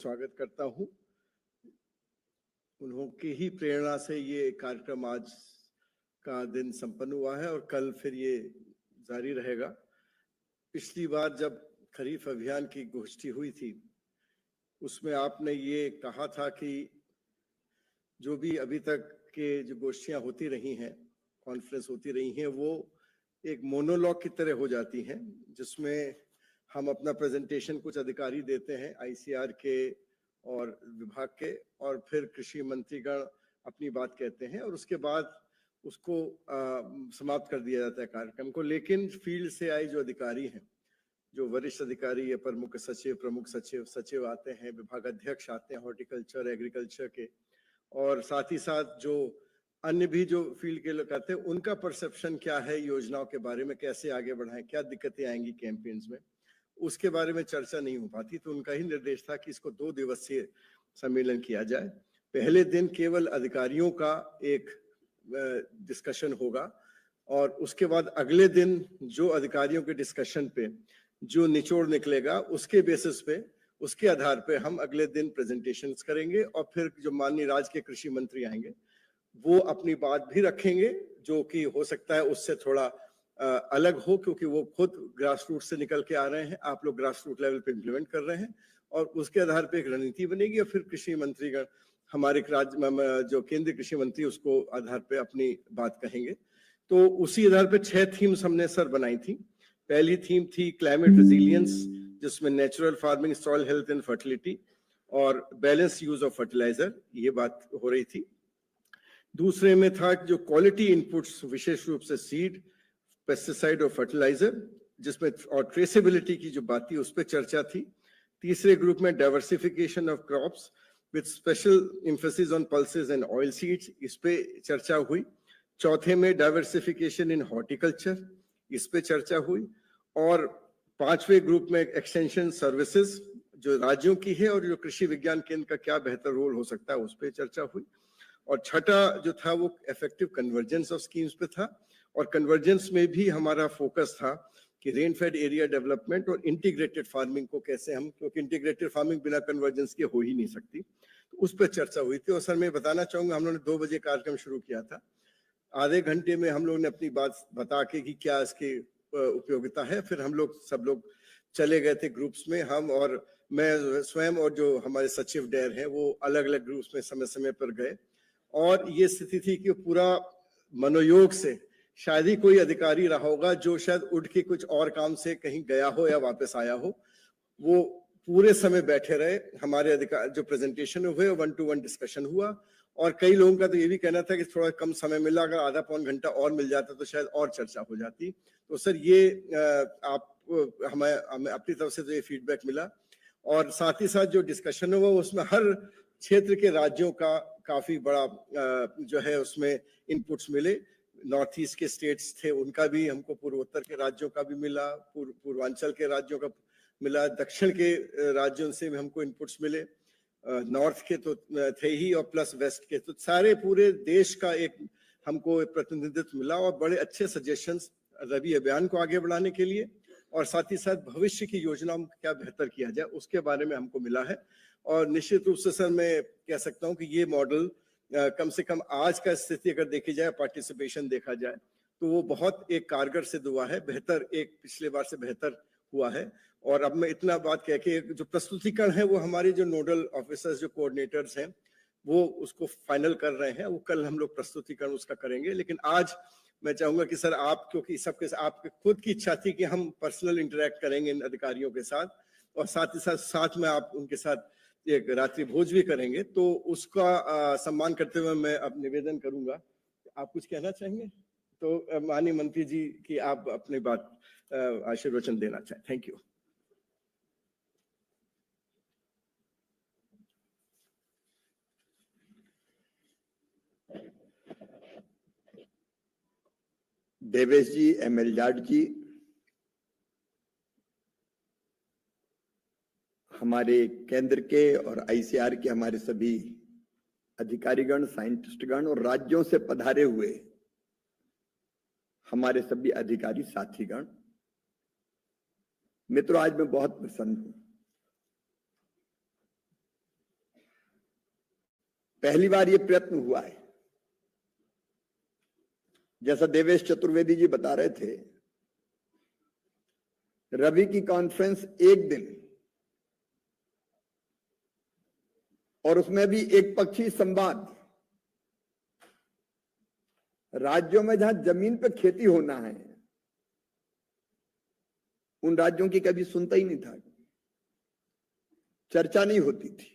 स्वागत करता हूं। उन्होंने ही प्रेरणा से ये कार्यक्रम आज का दिन संपन्न हुआ है और कल फिर ये जारी रहेगा। पिछली बार जब खरीफ अभियान की गोष्ठी हुई थी उसमें आपने ये कहा था कि जो भी अभी तक के जो गोष्ठियां होती रही हैं, कॉन्फ्रेंस होती रही हैं, वो एक मोनोलॉग की तरह हो जाती हैं जिसमें हम अपना प्रेजेंटेशन कुछ अधिकारी देते हैं आईसीआर के और विभाग के, और फिर कृषि मंत्रीगण अपनी बात कहते हैं और उसके बाद उसको समाप्त कर दिया जाता है कार्यक्रम को। लेकिन फील्ड से आए जो अधिकारी हैं, जो वरिष्ठ अधिकारी, प्रमुख सचिव, प्रमुख सचिव, सचिव आते हैं, विभाग अध्यक्ष आते हैं हॉर्टिकल्चर एग्रीकल्चर के, और साथ ही साथ जो अन्य भी जो फील्ड के लोग आते हैं, उनका परसेप्शन क्या है योजनाओं के बारे में, कैसे आगे बढ़ाएं, क्या दिक्कतें आएंगी कैंपेन्स में, उसके बारे में चर्चा नहीं हो पाती। तो उनका ही निर्देश था कि इसको 2 दिवसीय सम्मेलन किया जाए। पहले दिन केवल अधिकारियों का एक डिस्कशन होगा और उसके बाद अगले दिन जो अधिकारियों के डिस्कशन पे जो निचोड़ निकलेगा उसके बेसिस पे, उसके आधार पे हम अगले दिन प्रेजेंटेशंस करेंगे और फिर जो माननीय राज्य के कृषि मंत्री आएंगे वो अपनी बात भी रखेंगे, जो कि हो सकता है उससे थोड़ा अलग हो, क्योंकि वो खुद ग्रास रूट से निकल के आ रहे हैं, आप लोग ग्रास रूट लेवल पे इम्प्लीमेंट कर रहे हैं, और उसके आधार पे एक रणनीति बनेगी और फिर कृषि मंत्रीगण, हमारे राज्य जो केंद्रीय कृषि मंत्री, उसको आधार पे अपनी बात कहेंगे। तो उसी आधार पे 6 थीम्स हमने सर बनाई थी। पहली थीम थी क्लाइमेट रेजिलियंस, जिसमें natural farming, soil health and fertility और बैलेंस यूज ऑफ फर्टिलाइजर, ये बात हो रही थी। दूसरे में था जो क्वालिटी इनपुट्स, विशेष रूप से सीड, पेस्टिसाइड और फर्टिलाइजर, जिसमें और ट्रेसेबिलिटी की जो बात थी उस पर चर्चा थी। तीसरे ग्रुप में diversification of crops with special emphasis on pulses and oil seeds, इस पे चर्चा हुई। चौथे में डाइवर्सिफिकेशन इन हॉर्टिकल्चर, इस पे चर्चा हुई। और पांचवें ग्रुप में एक्सटेंशन सर्विसेज जो राज्यों की है और जो कृषि विज्ञान केंद्र का क्या बेहतर रोल हो सकता है उस पर चर्चा हुई। और छठा जो था वो इफेक्टिव कन्वर्जेंस ऑफ स्कीम्स पे था, और कन्वर्जेंस में भी हमारा फोकस था कि रेन फेड एरिया डेवलपमेंट और इंटीग्रेटेड फार्मिंग को कैसे हम, क्योंकि इंटीग्रेटेड फार्मिंग बिना कन्वर्जेंस के हो ही नहीं सकती, तो उस पर चर्चा हुई थी। और सर मैं बताना चाहूंगा, हम लोगों ने 2 बजे कार्यक्रम शुरू किया था, आधे घंटे में हम लोग ने अपनी बात बता के कि क्या इसकी उपयोगिता है, फिर हम लोग सब लोग चले गए थे ग्रुप्स में, हम और मैं स्वयं और जो हमारे सचिव डेर हैं वो अलग अलग ग्रुप्स में समय समय पर गए। और ये स्थिति थी कि पूरा मनोयोग से शायद ही कोई अधिकारी रहा होगा जो शायद उठ के कुछ और काम से कहीं गया हो या वापस आया हो, वो पूरे समय बैठे रहे। हमारे अधिकार जो प्रेजेंटेशन हुए 1-to-1 डिस्कशन हुआ, और कई लोगों का तो ये भी कहना था कि थोड़ा कम समय मिला, अगर आधा पौन घंटा और मिल जाता तो शायद और चर्चा हो जाती। तो सर ये आप हमें अपनी तरफ से तो ये फीडबैक मिला, और साथ ही साथ जो डिस्कशन हुआ उसमें हर क्षेत्र के राज्यों का काफी बड़ा जो है उसमें इनपुट्स मिले। नॉर्थ ईस्ट के स्टेट्स थे उनका भी हमको, पूर्वोत्तर के राज्यों का भी मिला, पूर्वांचल के राज्यों का मिला, दक्षिण के राज्यों से भी हमको इनपुट्स मिले, नॉर्थ के तो थे ही और प्लस वेस्ट के, तो सारे पूरे देश का एक हमको प्रतिनिधित्व मिला और बड़े अच्छे सजेशंस रबी अभियान को आगे बढ़ाने के लिए, और साथ ही साथ भविष्य की योजनाओं को क्या बेहतर किया जाए उसके बारे में हमको मिला है। और निश्चित रूप से सर मैं कह सकता हूं कि ये मॉडल कम से कम आज का स्थिति अगर देखी जाए, पार्टिसिपेशन देखा जाए, तो वो बहुत एक कारगर सिद्ध हुआ है, बेहतर, एक पिछले बार से बेहतर हुआ है। और अब मैं इतना बात कह के, जो प्रस्तुतिकरण है वो हमारे जो नोडल ऑफिसर्स, जो कोऑर्डिनेटर्स हैं, वो उसको फाइनल कर रहे हैं, वो कल हम लोग प्रस्तुतिकरण उसका करेंगे। लेकिन आज मैं चाहूंगा कि सर आप, क्योंकि सबके आपके खुद की इच्छा थी कि हम पर्सनल इंटरेक्ट करेंगे इन अधिकारियों के साथ, और साथ ही साथ में आप उनके साथ एक रात्रि भोज भी करेंगे, तो उसका सम्मान करते हुए मैं अब निवेदन करूंगा। आप कुछ कहना चाहेंगे तो माननीय मंत्री जी की आप अपनी बात आशीर्वचन देना चाहें। Thank you. Devesh ji, ML Jat ji, हमारे केंद्र के और ICR के हमारे सभी अधिकारीगण, साइंटिस्टगण और राज्यों से पधारे हुए हमारे सभी अधिकारी साथीगण, मित्रों, आज मैं बहुत प्रसन्न हूं। पहली बार ये प्रयत्न हुआ है। जैसा देवेश चतुर्वेदी जी बता रहे थे, रवि की कॉन्फ्रेंस एक दिन और उसमें भी एक पक्षी संवाद। राज्यों में जहां जमीन पे खेती होना है उन राज्यों की कभी सुनता ही नहीं था, चर्चा नहीं होती थी।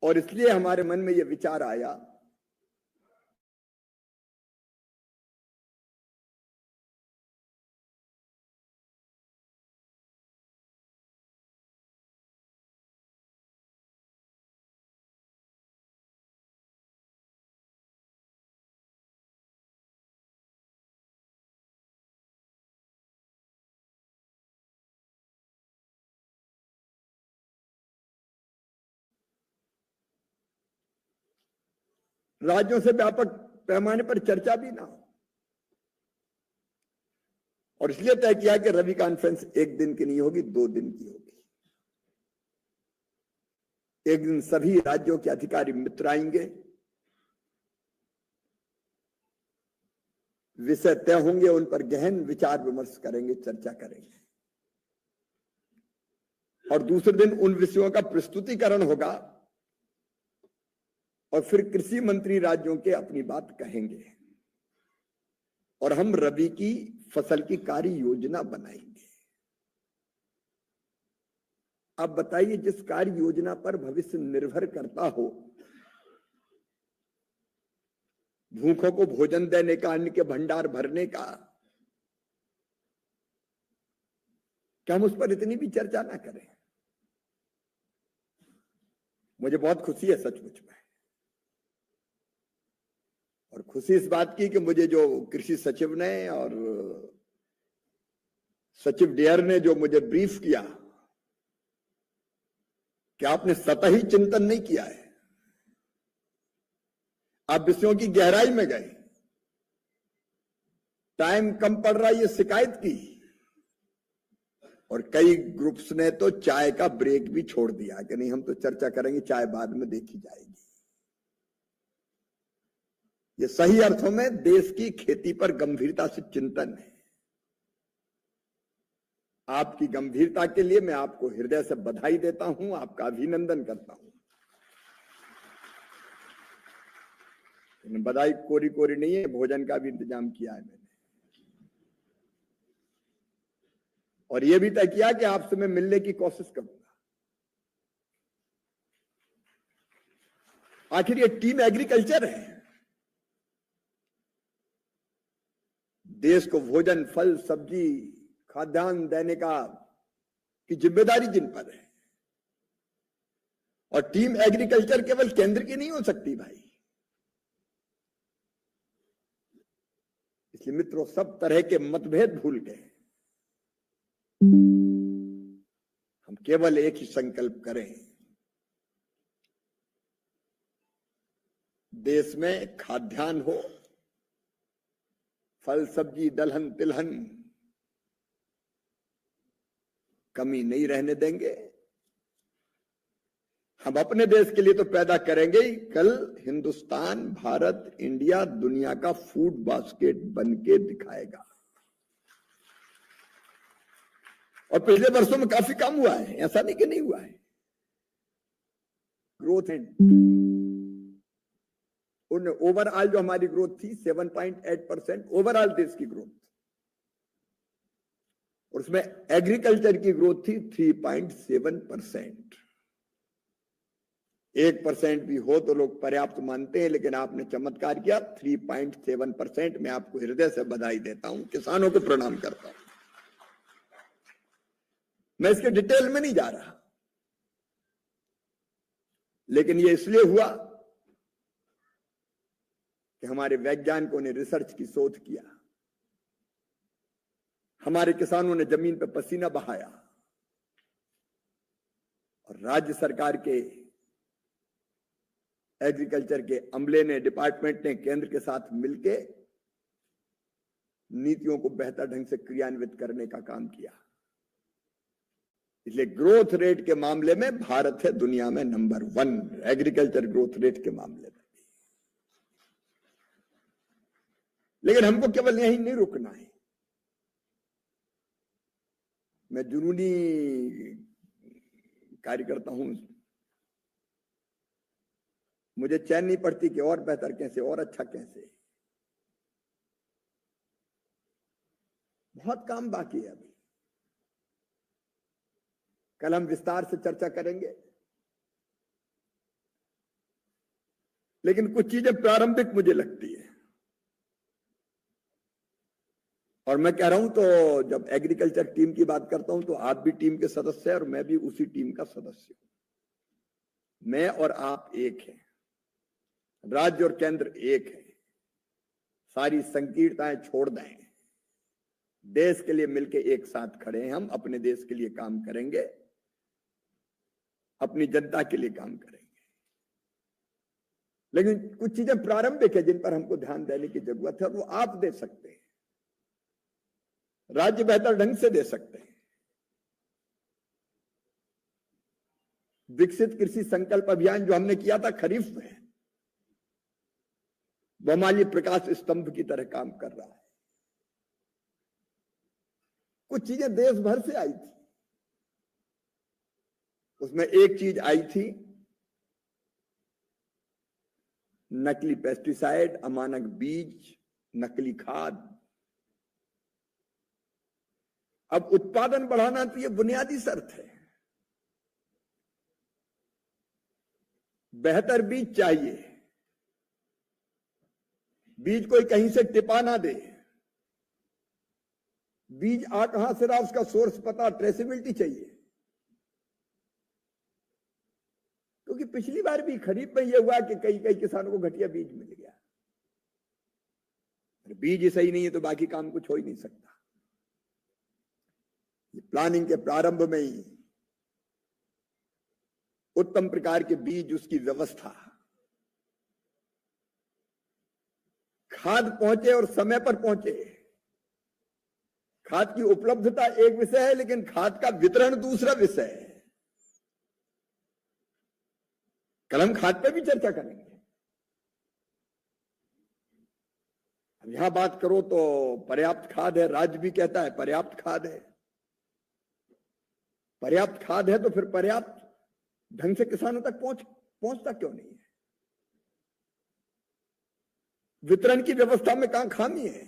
और इसलिए हमारे मन में यह विचार आया राज्यों से व्यापक पैमाने पर चर्चा भी ना हो, और इसलिए तय किया कि रवि कॉन्फ्रेंस एक दिन की नहीं होगी, 2 दिन की होगी। एक दिन सभी राज्यों के अधिकारी मित्र आएंगे, विषय तय होंगे, उन पर गहन विचार विमर्श करेंगे, चर्चा करेंगे, और दूसरे दिन उन विषयों का प्रस्तुतिकरण होगा और फिर कृषि मंत्री राज्यों के अपनी बात कहेंगे और हम रबी की फसल की कार्य योजना बनाएंगे। अब बताइए, जिस कार्य योजना पर भविष्य निर्भर करता हो, भूखों को भोजन देने का, अन्न के भंडार भरने का, क्या हम उस पर इतनी भी चर्चा ना करें? मुझे बहुत खुशी है सचमुच में, और खुशी इस बात की कि मुझे जो कृषि सचिव ने और सचिव डेयर ने जो मुझे ब्रीफ किया कि आपने सतही चिंतन नहीं किया है, आप विषयों की गहराई में गए, टाइम कम पड़ रहा है ये शिकायत की, और कई ग्रुप्स ने तो चाय का ब्रेक भी छोड़ दिया कि नहीं, हम तो चर्चा करेंगे, चाय बाद में देखी जाएगी। ये सही अर्थों में देश की खेती पर गंभीरता से चिंतन है। आपकी गंभीरता के लिए मैं आपको हृदय से बधाई देता हूं, आपका अभिनंदन करता हूं। बधाई कोरी कोरी नहीं है, भोजन का भी इंतजाम किया है मैंने, और यह भी तय किया कि आपसे मैं मिलने की कोशिश करूंगा। आखिर ये टीम एग्रीकल्चर है, देश को भोजन, फल, सब्जी, खाद्यान्न देने की जिम्मेदारी जिन पर है, और टीम एग्रीकल्चर केवल केंद्र की नहीं हो सकती भाई। इसलिए मित्रों, सब तरह के मतभेद भूल गए, हम केवल एक ही संकल्प करें, देश में खाद्यान्न हो, फल, सब्जी, दलहन, तिलहन, कमी नहीं रहने देंगे। हम अपने देश के लिए तो पैदा करेंगे ही, कल हिंदुस्तान, भारत, इंडिया दुनिया का फूड बास्केट बन के दिखाएगा। और पिछले वर्षों में काफी कम हुआ है, ऐसा नहीं कि नहीं हुआ है, ग्रोथ है। ओवरऑल जो हमारी ग्रोथ थी 7.8% ओवरऑल देश की ग्रोथ, और उसमें एग्रीकल्चर की ग्रोथ थी 3.7%। 1% भी हो तो लोग पर्याप्त मानते हैं, लेकिन आपने चमत्कार किया, 3.7%। मैं आपको हृदय से बधाई देता हूं, किसानों को प्रणाम करता हूं। मैं इसके डिटेल में नहीं जा रहा, लेकिन यह इसलिए हुआ कि हमारे वैज्ञानिकों ने रिसर्च की शोध किया, हमारे किसानों ने जमीन पर पसीना बहाया, और राज्य सरकार के एग्रीकल्चर के अमले ने, डिपार्टमेंट ने केंद्र के साथ मिलके नीतियों को बेहतर ढंग से क्रियान्वित करने का काम किया। इसलिए ग्रोथ रेट के मामले में भारत है दुनिया में नंबर 1 एग्रीकल्चर ग्रोथ रेट के मामले में। लेकिन हमको केवल यही नहीं रुकना है। मैं जुनूनी कार्यकर्ता हूं, मुझे चैन नहीं पड़ती कि और बेहतर कैसे, और अच्छा कैसे। बहुत काम बाकी है अभी। कल हम विस्तार से चर्चा करेंगे, लेकिन कुछ चीजें प्रारंभिक मुझे लगती है। और मैं कह रहा हूं तो जब एग्रीकल्चर टीम की बात करता हूं तो आप भी टीम के सदस्य हैं और मैं भी उसी टीम का सदस्य हूं। मैं और आप एक हैं, राज्य और केंद्र एक है। सारी संकीर्णताएं छोड़ दें, देश के लिए मिलके एक साथ खड़े हैं। हम अपने देश के लिए काम करेंगे, अपनी जनता के लिए काम करेंगे। लेकिन कुछ चीजें प्रारंभिक है जिन पर हमको ध्यान देने की जरूरत है, और वो आप दे सकते हैं, राज्य बेहतर ढंग से दे सकते हैं। विकसित कृषि संकल्प अभियान जो हमने किया था खरीफ में, वो हमारे लिए प्रकाश स्तंभ की तरह काम कर रहा है। कुछ चीजें देश भर से आई थी, उसमें एक चीज आई थी नकली पेस्टिसाइड, अमानक बीज, नकली खाद। अब उत्पादन बढ़ाना तो ये बुनियादी शर्त है। बेहतर बीज चाहिए, बीज कोई कहीं से टिपा ना दे। बीज आ कहां से रहा उसका सोर्स पता, ट्रेसेबिलिटी चाहिए। क्योंकि पिछली बार भी खरीफ में यह हुआ कि कई कई किसानों को घटिया बीज मिल गया। बीज ही सही नहीं है तो बाकी काम कुछ हो ही नहीं सकता। प्लानिंग के प्रारंभ में ही उत्तम प्रकार के बीज, उसकी व्यवस्था, खाद पहुंचे और समय पर पहुंचे। खाद की उपलब्धता एक विषय है, लेकिन खाद का वितरण दूसरा विषय है। कल हम खाद पे भी चर्चा करेंगे। अब यहां बात करो तो पर्याप्त खाद है, राज्य भी कहता है पर्याप्त खाद है। पर्याप्त खाद है तो फिर पर्याप्त ढंग से किसानों तक पहुंचता क्यों नहीं है? वितरण की व्यवस्था में कहां खामी है?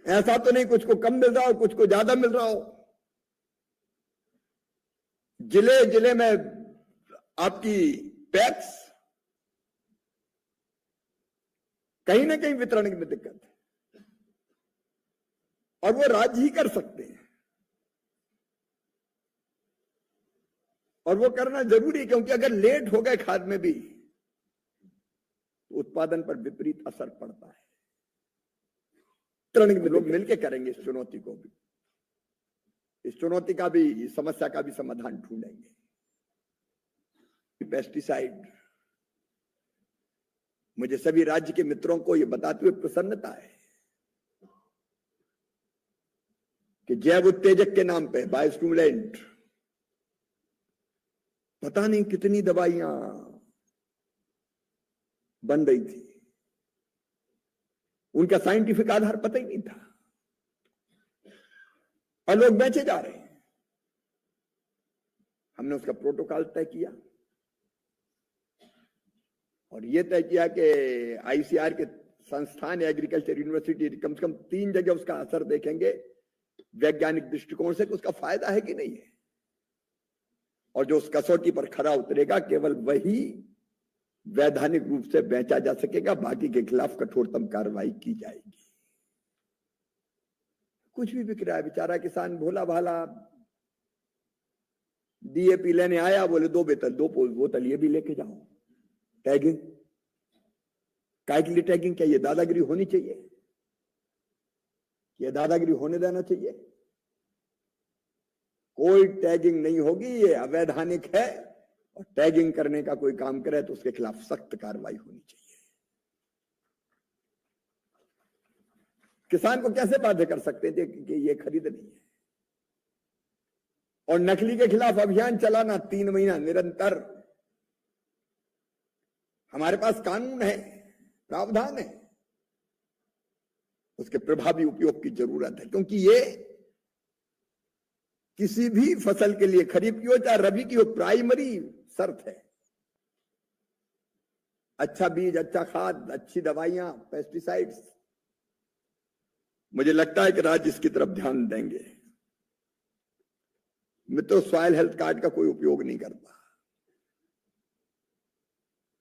ऐसा तो नहीं कुछ को कम मिल रहा हो, कुछ को ज्यादा मिल रहा हो। जिले जिले में आपकी पैक्स, कहीं ना कहीं वितरण में दिक्कत है, और वो राज्य ही कर सकते हैं, और वो करना जरूरी है। क्योंकि अगर लेट हो गए खाद में भी तो उत्पादन पर विपरीत असर पड़ता है। लोग मिलकर करेंगे इस चुनौती को भी, इस चुनौती का भी, इस समस्या का भी समाधान ढूंढेंगे। पेस्टिसाइड, मुझे सभी राज्य के मित्रों को यह बताते हुए प्रसन्नता है कि जैव उत्तेजक के नाम पे, बायोस्टिमुलेंट, पता नहीं कितनी दवाइयां बन रही थी, उनका साइंटिफिक आधार पता ही नहीं था, और लोग बेचे जा रहे हैं। हमने उसका प्रोटोकॉल तय किया और यह तय किया कि आईसीआर के संस्थान, एग्रीकल्चर यूनिवर्सिटी, कम से कम 3 जगह उसका असर देखेंगे वैज्ञानिक दृष्टिकोण से कि उसका फायदा है कि नहीं है। और जो उस कसौटी पर खरा उतरेगा केवल वही वैधानिक रूप से बेचा जा सकेगा, बाकी के खिलाफ कठोरतम कार्रवाई की जाएगी। कुछ भी बिक रहा है, बेचारा किसान भोला भाला डीएपी लेने आया, बोले 2 बोतल ये भी लेके जाओ। टैगिंग, काय के लिए टैगिंग? क्या ये दादागिरी होनी चाहिए? ये दादागिरी होने देना चाहिए? कोई टैगिंग नहीं होगी, ये अवैधानिक है, और टैगिंग करने का कोई काम करे तो उसके खिलाफ सख्त कार्रवाई होनी चाहिए। किसान को कैसे बाध्य कर सकते थे कि ये खरीद नहीं है? और नकली के खिलाफ अभियान चलाना 3 महीना निरंतर। हमारे पास कानून है, प्रावधान है, उसके प्रभावी उपयोग की जरूरत है, क्योंकि ये किसी भी फसल के लिए, खरीफ की हो चाहे रबी की हो, प्राइमरी शर्त है। अच्छा बीज, अच्छा खाद, अच्छी दवाइयां, पेस्टिसाइड्स। मुझे लगता है कि राज्य इसकी तरफ ध्यान देंगे। मैं तो सॉइल हेल्थ कार्ड का कोई उपयोग नहीं करता,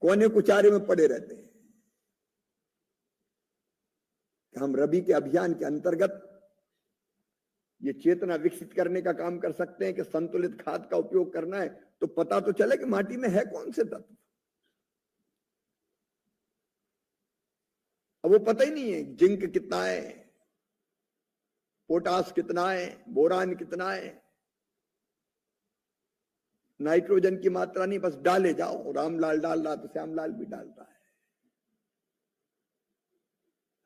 कोने कुचारे में पड़े रहते हैं। हम रबी के अभियान के अंतर्गत ये चेतना विकसित करने का काम कर सकते हैं कि संतुलित खाद का उपयोग करना है तो पता तो चले कि माटी में है कौन से तत्व। अब वो पता ही नहीं है जिंक कितना है, पोटास कितना है, बोरान कितना है, नाइट्रोजन की मात्रा नहीं, बस डाले जाओ। रामलाल डाल रहा तो श्यामलाल भी डालता है।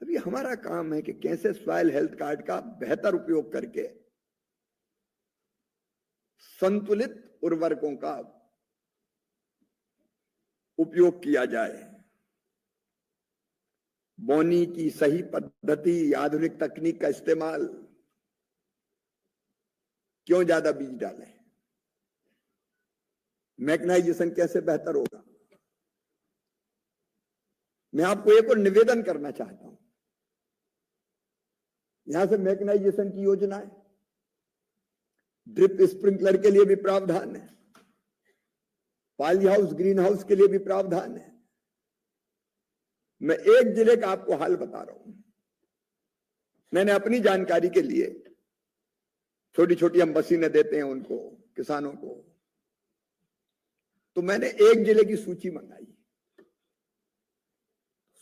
अभी हमारा काम है कि कैसे सॉइल हेल्थ कार्ड का बेहतर उपयोग करके संतुलित उर्वरकों का उपयोग किया जाए। बोनी की सही पद्धति, आधुनिक तकनीक का इस्तेमाल, क्यों ज्यादा बीज डालें, मैकेनाइजेशन कैसे बेहतर होगा। मैं आपको एक और निवेदन करना चाहता हूं। यहां से मैकेनाइजेशन की योजना है, ड्रिप स्प्रिंकलर के लिए भी प्रावधान है, पॉली हाउस, ग्रीन हाउस के लिए भी प्रावधान है। मैं एक जिले का आपको हाल बता रहा हूं। मैंने अपनी जानकारी के लिए, छोटी छोटी हम मशीनें देते हैं उनको, किसानों को, तो मैंने एक जिले की सूची मंगाई।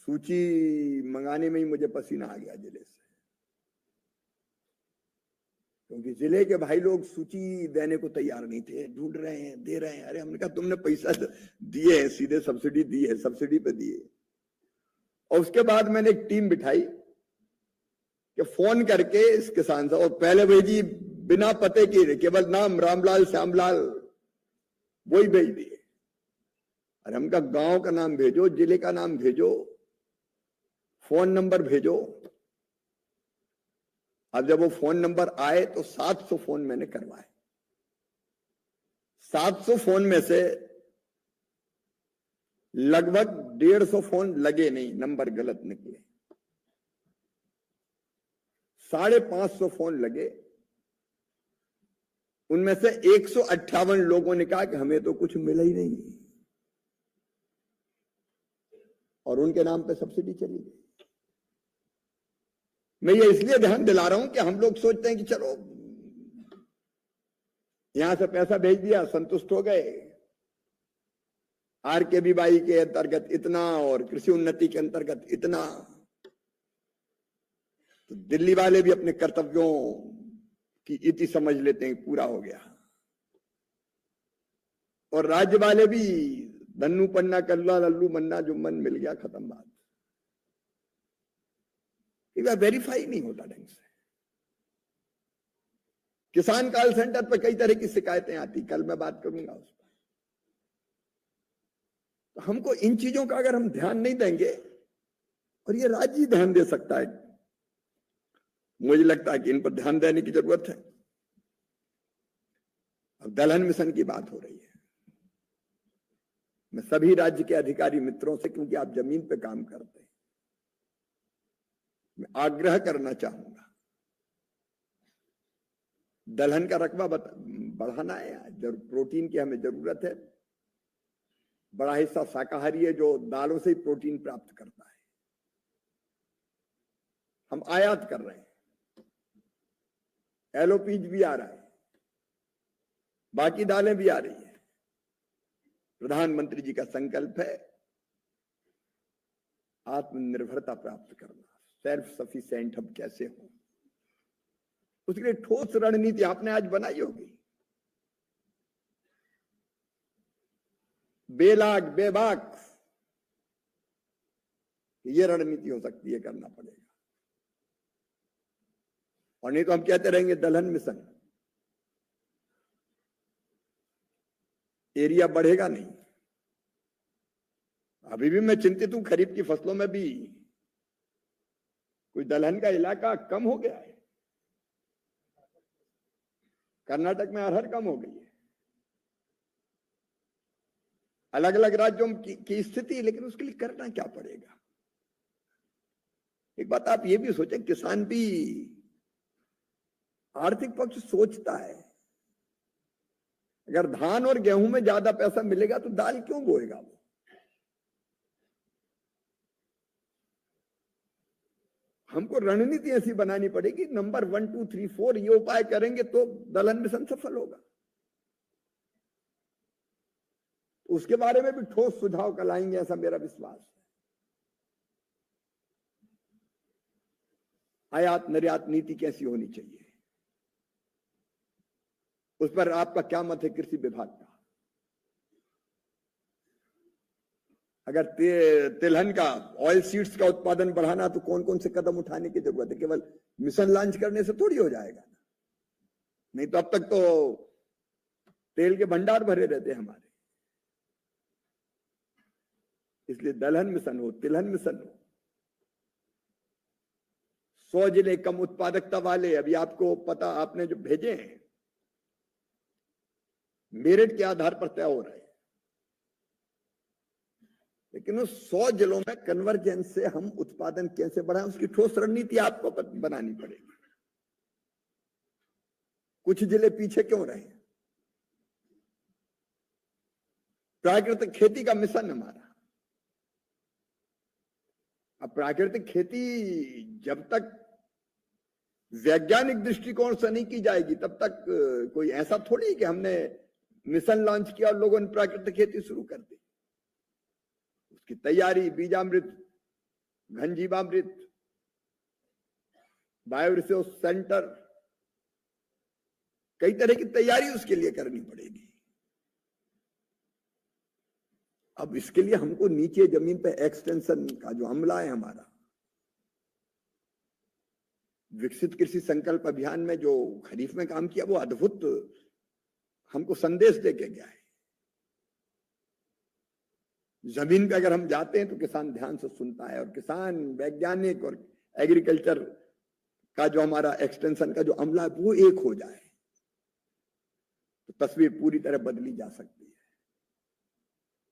सूची मंगाने में ही मुझे पसीना आ गया जिले से, क्योंकि जिले के भाई लोग सूची देने को तैयार नहीं थे। ढूंढ रहे हैं, दे रहे हैं। अरे हमने कहा तुमने पैसा दिए हैं, सीधे सब्सिडी दी है, सब्सिडी पे दिए। और उसके बाद मैंने एक टीम बिठाई कि फोन करके इस किसान से, और पहले भेजी बिना पते की, केवल नाम रामलाल श्यामलाल वही भेज दिए। अरे हमका गांव का नाम भेजो, जिले का नाम भेजो, फोन नंबर भेजो। अब जब वो फोन नंबर आए तो 700 फोन मैंने करवाए। 700 फोन में से लगभग 150 फोन लगे नहीं, नंबर गलत निकले। 550 फोन लगे। उनमें से 158 लोगों ने कहा कि हमें तो कुछ मिला ही नहीं, और उनके नाम पे सब्सिडी चली गई। मैं ये इसलिए ध्यान दिला रहा हूं कि हम लोग सोचते हैं कि चलो यहां से पैसा भेज दिया, संतुष्ट हो गए। RKBY के अंतर्गत इतना और कृषि उन्नति के अंतर्गत इतना, तो दिल्ली वाले भी अपने कर्तव्यों की इति समझ लेते हैं, पूरा हो गया। और राज्य वाले भी धन्नू पन्ना कल्ला लल्लू मन्ना जुम्मन, मिल गया, खत्म बात। वेरीफाई नहीं होता ढंग से। किसान कॉल सेंटर पर कई तरह की शिकायतें आती, कल मैं बात करूंगा उस पर। तो हमको इन चीजों का अगर हम ध्यान नहीं देंगे, और ये राज्य ही ध्यान दे सकता है, मुझे लगता है कि इन पर ध्यान देने की जरूरत है। अब दलहन मिशन की बात हो रही है। मैं सभी राज्य के अधिकारी मित्रों से, क्योंकि आप जमीन पे काम करते हैं, मैं आग्रह करना चाहूंगा, दलहन का रकबा बढ़ाना है। प्रोटीन की हमें जरूरत है। बड़ा हिस्सा शाकाहारी है जो दालों से ही प्रोटीन प्राप्त करता है। हम आयात कर रहे हैं, LOPs भी आ रहा है, बाकी दालें भी आ रही है। प्रधानमंत्री जी का संकल्प है आत्मनिर्भरता प्राप्त करना, सेल्फ सफिशिएंट हम कैसे हो, उसके लिए ठोस रणनीति आपने आज बनाई होगी। बेलाग बेबाक ये रणनीति हो सकती है, करना पड़ेगा। और नहीं तो हम कहते रहेंगे दलहन मिशन। एरिया बढ़ेगा नहीं। अभी भी मैं चिंतित हूं, खरीफ की फसलों में भी कोई दलहन का इलाका कम हो गया है। कर्नाटक में अरहर कम हो गई है। अलग अलग राज्यों की स्थिति, लेकिन उसके लिए करना क्या पड़ेगा? एक बात आप ये भी सोचें, किसान भी आर्थिक पक्ष सोचता है। अगर धान और गेहूं में ज्यादा पैसा मिलेगा तो दाल क्यों बोएगा वो? हमको रणनीति ऐसी बनानी पड़ेगी, नंबर 1 2 3 4 ये उपाय करेंगे तो दलहन मिशन सफल होगा। उसके बारे में भी ठोस सुझाव कल आएंगे, ऐसा मेरा विश्वास है। आयात निर्यात नीति कैसी होनी चाहिए, उस पर आपका क्या मत है कृषि विभाग का? अगर तिलहन का, ऑयल सीड्स का उत्पादन बढ़ाना तो कौन कौन से कदम उठाने की जरूरत है? केवल मिशन लॉन्च करने से थोड़ी हो जाएगा। नहीं तो अब तक तो तेल के भंडार भरे रहते हमारे। इसलिए दलहन मिशन हो, तिलहन मिशन हो। 100 जिले कम उत्पादकता वाले, अभी आपको पता, आपने जो भेजे हैं मेरिट के आधार पर तय हो रहे हैं, लेकिन उस 100 जिलों में कन्वर्जेंस से हम उत्पादन कैसे बढ़ाएं, उसकी ठोस रणनीति आपको बनानी पड़ेगी। कुछ जिले पीछे क्यों रहे? प्राकृतिक खेती का मिशन हमारा। अब प्राकृतिक खेती जब तक वैज्ञानिक दृष्टिकोण से नहीं की जाएगी तब तक कोई ऐसा थोड़ी कि हमने मिशन लॉन्च किया और लोगों ने प्राकृतिक खेती शुरू कर दी। उसकी तैयारी, बीजामृत, घनजीवामृत, बायो रिसोर्स सेंटर, कई तरह की तैयारी उसके लिए करनी पड़ेगी। अब इसके लिए हमको नीचे जमीन पे एक्सटेंशन का जो अमला है हमारा, विकसित कृषि संकल्प अभियान में जो खरीफ में काम किया, वो अद्भुत हमको संदेश देके गया है। जमीन पे अगर हम जाते हैं तो किसान ध्यान से सुनता है, और किसान, वैज्ञानिक और एग्रीकल्चर का जो हमारा एक्सटेंशन का जो अमला है वो एक हो जाए तो तस्वीर पूरी तरह बदली जा सकती है।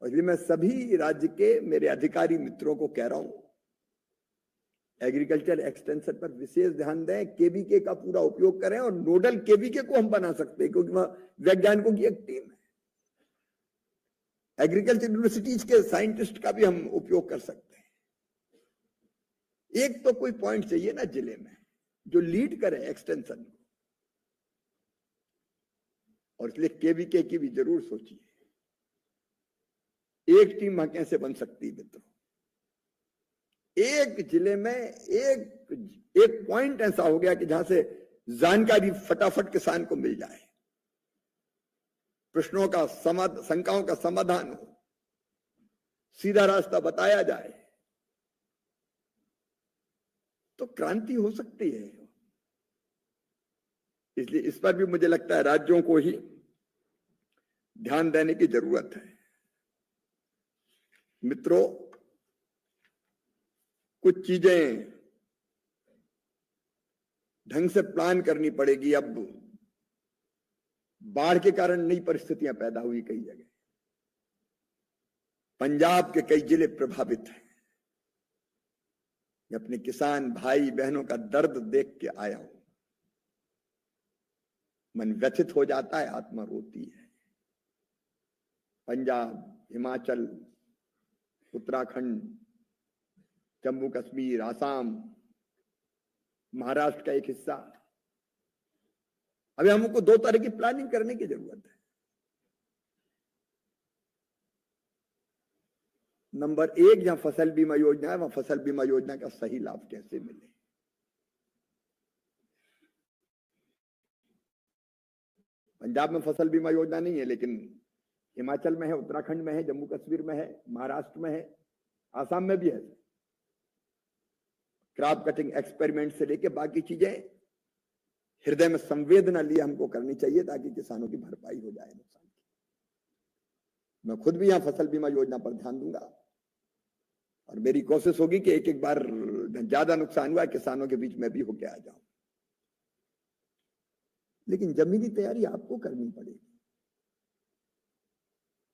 और इसलिए मैं सभी राज्य के मेरे अधिकारी मित्रों को कह रहा हूं, एग्रीकल्चर एक्सटेंशन पर विशेष ध्यान दें, केवीके का पूरा उपयोग करें, और नोडल केवीके को हम बना सकते हैं क्योंकि वहां वैज्ञानिकों की एक टीम है। एग्रीकल्चर यूनिवर्सिटीज के साइंटिस्ट का भी हम उपयोग कर सकते हैं। एक तो कोई पॉइंट चाहिए ना जिले में जो लीड करे एक्सटेंशन को, और इसलिए केवीके की भी जरूर सोचिए। एक टीम वहां कैसे बन सकती है मित्रों? एक जिले में एक पॉइंट ऐसा हो गया कि जहां से जानकारी फटाफट किसान को मिल जाए, प्रश्नों का शंकाओं का समाधान हो, सीधा रास्ता बताया जाए, तो क्रांति हो सकती है। इसलिए इस पर भी मुझे लगता है राज्यों को ही ध्यान देने की जरूरत है। मित्रों, कुछ चीजें ढंग से प्लान करनी पड़ेगी। अब बाढ़ के कारण नई परिस्थितियां पैदा हुई कई जगह। पंजाब के कई जिले प्रभावित हैं। मैं अपने किसान भाई बहनों का दर्द देख के आया हूं, मन व्यथित हो जाता है, आत्मा रोती है। पंजाब, हिमाचल, उत्तराखंड, जम्मू कश्मीर, आसाम, महाराष्ट्र का एक हिस्सा, अभी हमको 2 तरह की प्लानिंग करने की जरूरत है। नंबर 1, जहां फसल बीमा योजना है वहां फसल बीमा योजना का सही लाभ कैसे मिले। पंजाब में फसल बीमा योजना नहीं है, लेकिन हिमाचल में है, उत्तराखंड में है, जम्मू कश्मीर में है, महाराष्ट्र में है, आसाम में भी है। क्रॉप कटिंग एक्सपेरिमेंट से लेके बाकी चीजें हृदय में संवेदना लिए हमको करनी चाहिए ताकि किसानों की भरपाई हो जाए नुकसान की। मैं खुद भी यहां फसल बीमा योजना पर ध्यान दूंगा और मेरी कोशिश होगी कि एक एक बार ज्यादा नुकसान हुआ किसानों के बीच में भी होके आ जाऊं। लेकिन जमीनी तैयारी आपको करनी पड़ेगी।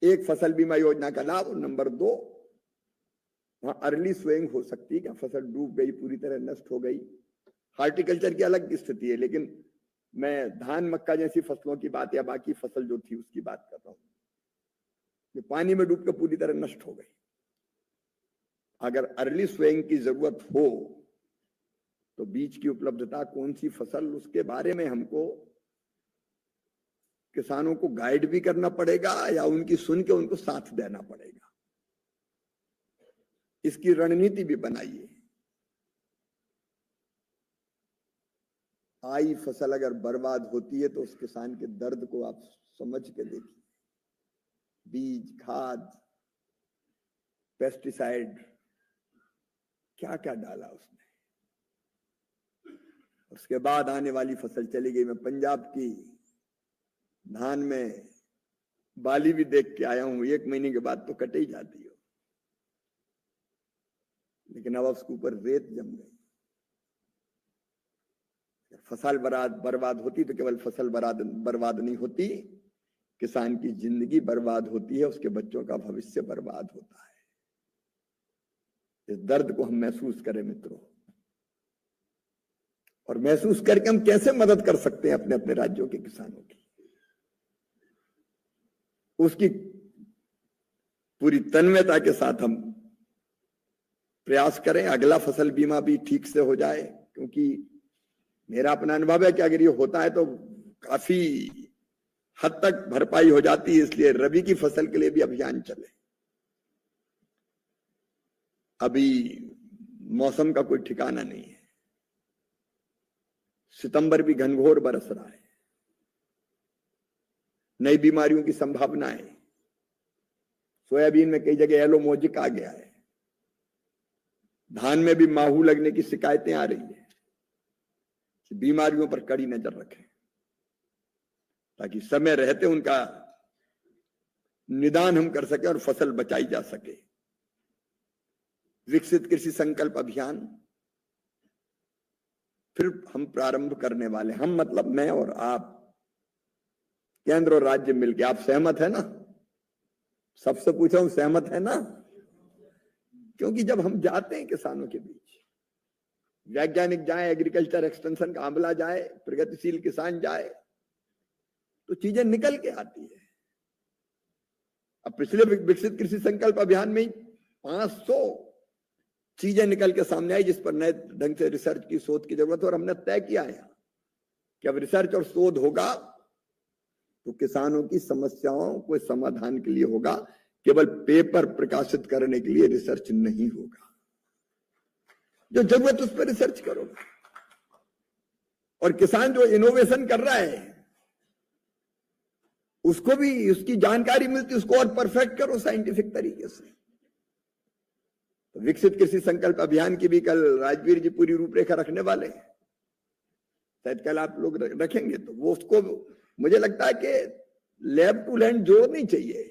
एक, फसल बीमा योजना का लाभ, और नंबर 2, वहां अर्ली स्वेइंग हो सकती है, क्या फसल डूब गई, पूरी तरह नष्ट हो गई। हार्टिकल्चर की अलग स्थिति है, लेकिन मैं धान मक्का जैसी फसलों की बात या बाकी फसल जो थी उसकी बात कर रहा हूं, ये पानी में डूब कर पूरी तरह नष्ट हो गई। अगर अर्ली स्वेइंग की जरूरत हो तो बीज की उपलब्धता, कौन सी फसल, उसके बारे में हमको किसानों को गाइड भी करना पड़ेगा या उनकी सुन के उनको साथ देना पड़ेगा। इसकी रणनीति भी बनाइए। आई फसल अगर बर्बाद होती है तो उस किसान के दर्द को आप समझ के देखिए। बीज, खाद, पेस्टिसाइड, क्या क्या डाला उसने। उसके बाद आने वाली फसल चली गई। मैं पंजाब की धान में बाली भी देख के आया हूं, 1 महीने के बाद तो कटे ही जाती हो, लेकिन अब उसके ऊपर रेत जम गई। फसल बर्बाद होती तो केवल फसल बर्बाद नहीं होती, किसान की जिंदगी बर्बाद होती है, उसके बच्चों का भविष्य बर्बाद होता है। इस दर्द को हम महसूस करें मित्रों, और महसूस करके हम कैसे मदद कर सकते हैं अपने अपने राज्यों के किसानों की, उसकी पूरी तन्मयता के साथ हम प्रयास करें। अगला फसल बीमा भी ठीक से हो जाए, क्योंकि मेरा अपना अनुभव है कि अगर ये होता है तो काफी हद तक भरपाई हो जाती है। इसलिए रबी की फसल के लिए भी अभियान चले। अभी मौसम का कोई ठिकाना नहीं है, सितंबर भी घनघोर बरस रहा है, नई बीमारियों की संभावना है। सोयाबीन में कई जगह येलो मोजिक आ गया है, धान में भी माहू लगने की शिकायतें आ रही है। बीमारियों पर कड़ी नजर रखें ताकि समय रहते उनका निदान हम कर सके और फसल बचाई जा सके। विकसित कृषि संकल्प अभियान फिर हम प्रारंभ करने वाले, हम मतलब मैं और आप, केंद्र और राज्य मिलकर। आप सहमत है ना? सबसे पूछा हूं, सहमत है ना? क्योंकि जब हम जाते हैं किसानों के बीच, वैज्ञानिक जाए, एग्रीकल्चर एक्सटेंशन का अमला जाए, प्रगतिशील किसान जाए, तो चीजें निकल के आती है। अब पिछले विकसित कृषि संकल्प अभियान में 500 चीजें निकल के सामने आई जिस पर नए ढंग से रिसर्च की, शोध की जरूरत है। और हमने तय किया है कि अब रिसर्च और शोध होगा तो किसानों की समस्याओं को समाधान के लिए होगा, केवल पेपर प्रकाशित करने के लिए रिसर्च नहीं होगा। जो जरूरत उस पर रिसर्च करो, और किसान जो इनोवेशन कर रहा है उसको भी उसकी जानकारी मिलती, उसको और परफेक्ट करो साइंटिफिक तरीके से। तो विकसित कृषि संकल्प अभियान की भी कल राजवीर जी पूरी रूपरेखा रखने वाले हैं, शायद कल आप लोग रखेंगे। तो वो उसको मुझे लगता है कि लैब टू लैंड जोड़नी चाहिए,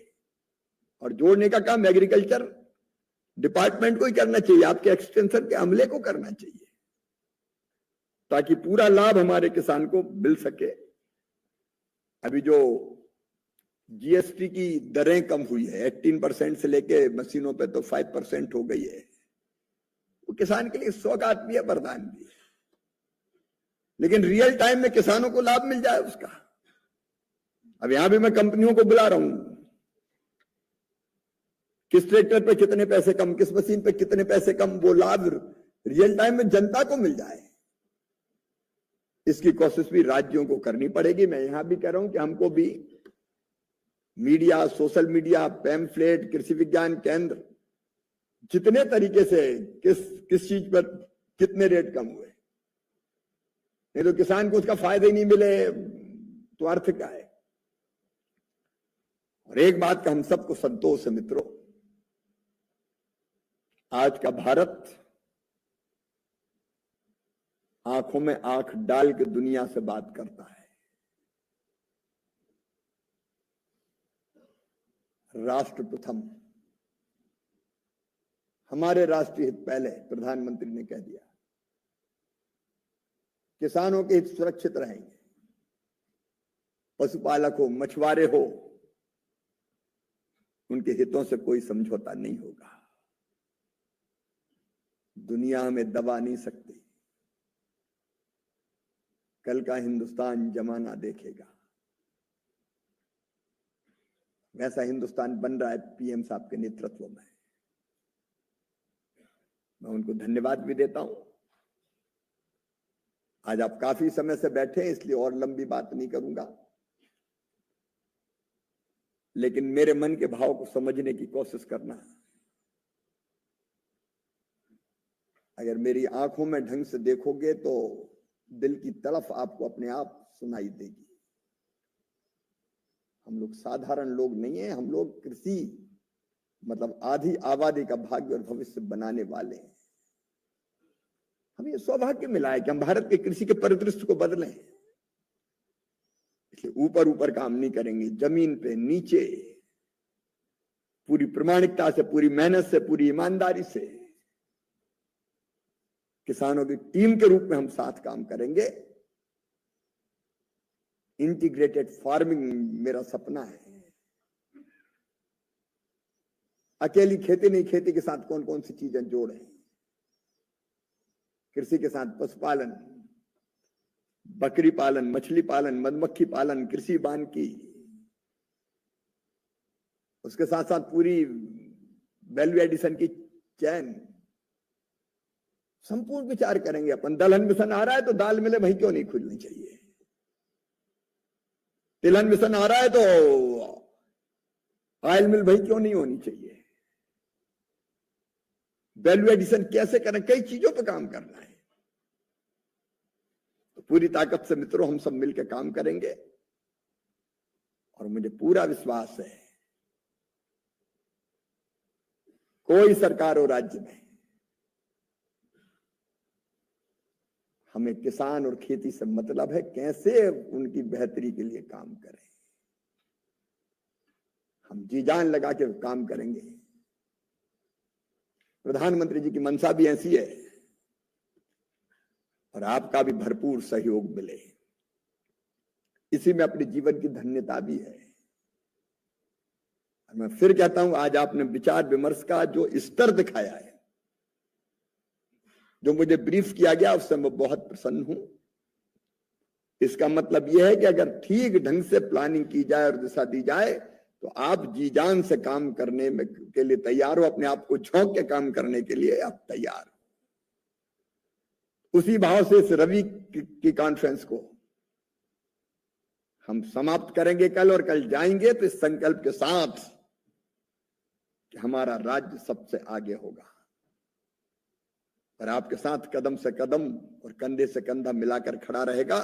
और जोड़ने का काम एग्रीकल्चर डिपार्टमेंट को ही करना चाहिए, आपके एक्सटेंशन के अमले को करना चाहिए, ताकि पूरा लाभ हमारे किसान को मिल सके। अभी जो जीएसटी की दरें कम हुई है, 18% से लेके मशीनों पे तो 5% हो गई है, वो किसान के लिए सौगात भी है, वरदान भी है। लेकिन रियल टाइम में किसानों को लाभ मिल जाए उसका। अब यहां भी मैं कंपनियों को बुला रहा हूं, किस ट्रैक्टर पे कितने पैसे कम, किस मशीन पे कितने पैसे कम, वो लाभ रियल टाइम में जनता को मिल जाए, इसकी कोशिश भी राज्यों को करनी पड़ेगी। मैं यहां भी कह रहा हूं कि हमको भी मीडिया, सोशल मीडिया, पैम्फलेट, कृषि विज्ञान केंद्र, जितने तरीके से किस चीज पर कितने रेट कम हुए, नहीं तो किसान को उसका फायदा ही नहीं मिले तो अर्थ क्या है। और एक बात का हम सबको संतोष है मित्रों, आज का भारत आंखों में आंख डाल के दुनिया से बात करता है। राष्ट्र प्रथम, हमारे राष्ट्रीय हित पहले, प्रधानमंत्री ने कह दिया। किसानों के हित सुरक्षित रहेंगे, पशुपालक हो, मछुआरे हो, उनके हितों से कोई समझौता नहीं होगा। दुनिया हमें दबा नहीं सकती। कल का हिंदुस्तान जमाना देखेगा। वैसा हिंदुस्तान बन रहा है पीएम साहब के नेतृत्व में। मैं उनको धन्यवाद भी देता हूं। आज आप काफी समय से बैठे हैं, इसलिए और लंबी बात नहीं करूंगा, लेकिन मेरे मन के भाव को समझने की कोशिश करना। अगर मेरी आंखों में ढंग से देखोगे तो दिल की तड़फ आपको अपने आप सुनाई देगी। हम लोग साधारण लोग नहीं हैं, हम लोग कृषि मतलब आधी आबादी का भाग्य और भविष्य बनाने वाले हैं। हमें सौभाग्य मिला है कि हम भारत के कृषि के परिदृश्य को बदलें। इसलिए ऊपर ऊपर काम नहीं करेंगे, जमीन पे नीचे पूरी प्रामाणिकता से, पूरी मेहनत से, पूरी ईमानदारी से किसानों की टीम के रूप में हम साथ काम करेंगे। इंटीग्रेटेड फार्मिंग मेरा सपना है। अकेली खेती नहीं, खेती के साथ कौन कौन सी चीजें जोड़ें। कृषि के साथ पशुपालन, बकरी पालन, मछली पालन, मधुमक्खी पालन, कृषि वानिकी, उसके साथ साथ पूरी वैल्यू एडिशन की चैन, संपूर्ण विचार करेंगे अपन। दलहन मिशन आ रहा है तो दाल मिले वहीं क्यों नहीं खुलनी चाहिए। तिलहन मिशन आ रहा है तो ऑयल मिल भाई क्यों नहीं होनी चाहिए। वैल्यू एडिशन कैसे करें, कई चीजों पर काम करना है। तो पूरी ताकत से मित्रों हम सब मिलकर काम करेंगे और मुझे पूरा विश्वास है कोई सरकार हो राज्य में, हमें किसान और खेती से मतलब है कैसे उनकी बेहतरी के लिए काम करें। हम जी जान लगा के काम करेंगे। प्रधानमंत्री जी की मंशा भी ऐसी है और आपका भी भरपूर सहयोग मिले, इसी में अपने जीवन की धन्यता भी है। और मैं फिर कहता हूं, आज आपने विचार विमर्श का जो स्तर दिखाया है, जो मुझे ब्रीफ किया गया, उससे मैं बहुत प्रसन्न हूं। इसका मतलब यह है कि अगर ठीक ढंग से प्लानिंग की जाए और दिशा दी जाए तो आप जी जान से काम करने में के लिए तैयार हो, अपने आप को झोंक के काम करने के लिए आप तैयार हो। उसी भाव से इस रवि की कॉन्फ्रेंस को हम समाप्त करेंगे कल, और कल जाएंगे तो इस संकल्प के साथ कि हमारा राज्य सबसे आगे होगा और आपके साथ कदम से कदम और कंधे से कंधा मिलाकर खड़ा रहेगा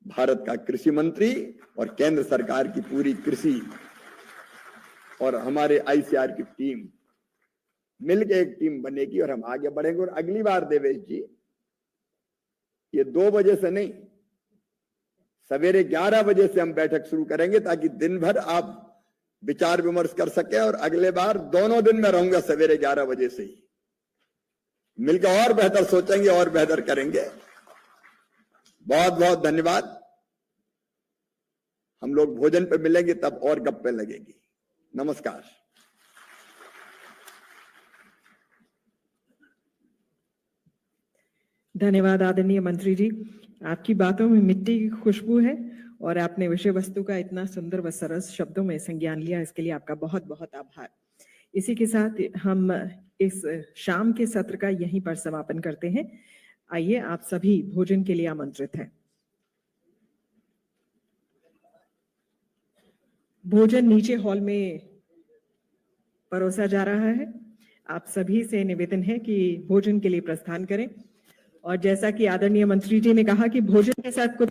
भारत का कृषि मंत्री और केंद्र सरकार की पूरी कृषि और हमारे आईसीआर की टीम मिलकर एक टीम बनेगी और हम आगे बढ़ेंगे। और अगली बार देवेश जी, ये 2 बजे से नहीं, सवेरे 11 बजे से हम बैठक शुरू करेंगे ताकि दिन भर आप विचार विमर्श कर सके। और अगले बार दोनों दिन मैं रहूंगा सवेरे 11 बजे से ही, मिलकर और बेहतर सोचेंगे और बेहतर करेंगे। बहुत बहुत धन्यवाद। हम लोग भोजन पे मिलेंगे तब और गप्पे लगेगी। नमस्कार। धन्यवाद आदरणीय मंत्री जी। आपकी बातों में मिट्टी की खुशबू है और आपने विषय वस्तु का इतना सुंदर व सरस शब्दों में संज्ञान लिया, इसके लिए आपका बहुत बहुत आभार। इसी के साथ हम इस शाम के सत्र का यहीं पर समापन करते हैं। आइए, आप सभी भोजन के लिए आमंत्रित हैं। भोजन नीचे हॉल में परोसा जा रहा है। आप सभी से निवेदन है कि भोजन के लिए प्रस्थान करें। और जैसा कि आदरणीय मंत्री जी ने कहा कि भोजन के साथ कुछ